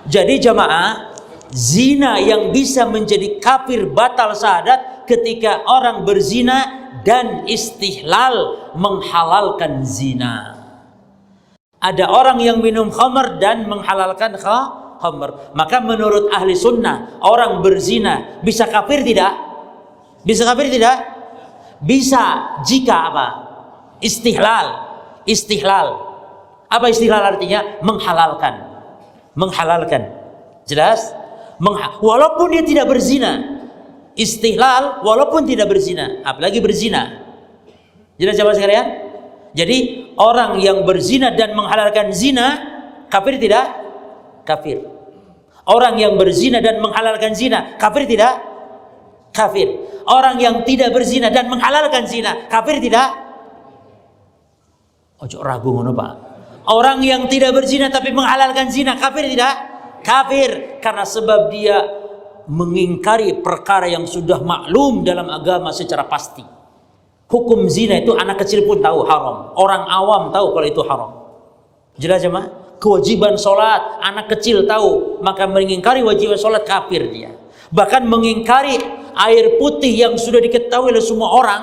Jadi jamaah, zina yang bisa menjadi kafir batal syahadat ketika orang berzina dan istihlal menghalalkan zina. Ada orang yang minum khamr dan menghalalkan khamr. Maka menurut ahli sunnah, orang berzina bisa kafir tidak? Bisa kafir tidak? Bisa jika apa? Istihlal. Istihlal. Apa istihlal artinya? Menghalalkan. Menghalalkan. Jelas? Walaupun dia tidak berzina. Istihlal walaupun tidak berzina, apalagi berzina. Jelas jamaah sekalian? Jadi orang yang berzina dan menghalalkan zina kafir tidak? Kafir. Orang yang berzina dan menghalalkan zina kafir tidak? Kafir. Orang yang tidak berzina dan menghalalkan zina kafir tidak? Ojo ragu ngono Pak. Orang yang tidak berzina tapi menghalalkan zina kafir tidak? Kafir, karena sebab dia mengingkari perkara yang sudah maklum dalam agama secara pasti. Hukum zina itu anak kecil pun tahu haram, orang awam tahu kalau itu haram. Jelas jemaah? Kewajiban sholat anak kecil tahu, maka mengingkari wajiban sholat kafir dia. Bahkan mengingkari air putih yang sudah diketahui oleh semua orang,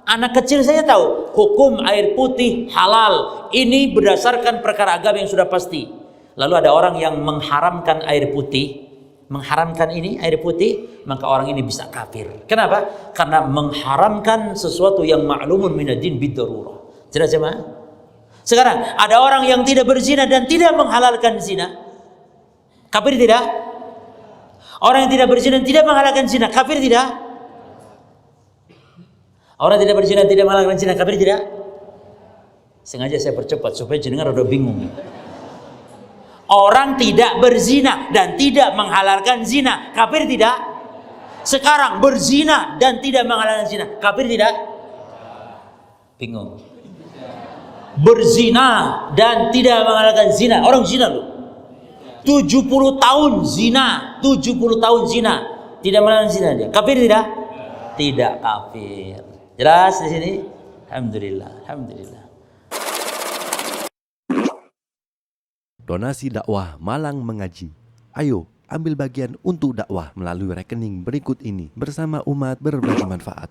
anak kecil saya tahu hukum air putih halal. Ini berdasarkan perkara agama yang sudah pasti. Lalu ada orang yang mengharamkan air putih, mengharamkan ini air putih, maka orang ini bisa kafir. Kenapa? Karena mengharamkan sesuatu yang ma'lumun minad-din bid-darurah. Jelas jemaah? Sekarang ada orang yang tidak berzina dan tidak menghalalkan zina, kafir tidak? Orang yang tidak berzina dan tidak menghalalkan zina, kafir tidak? Orang tidak berzina dan tidak menghalalkan zina, kafir tidak? Sengaja saya percepat supaya jenengan rada bingung. Orang tidak berzina dan tidak menghalalkan zina, kafir tidak? Sekarang berzina dan tidak menghalalkan zina, kafir tidak? Bingung. Berzina dan tidak menghalalkan zina, orang zina loh. 70 tahun zina, 70 tahun zina, tidak menghalalkan zina dia. Kafir tidak? Tidak kafir. Jelas di sini? Alhamdulillah, alhamdulillah. Donasi dakwah Malang Mengaji. Ayo, ambil bagian untuk dakwah melalui rekening berikut ini bersama umat berbagi manfaat.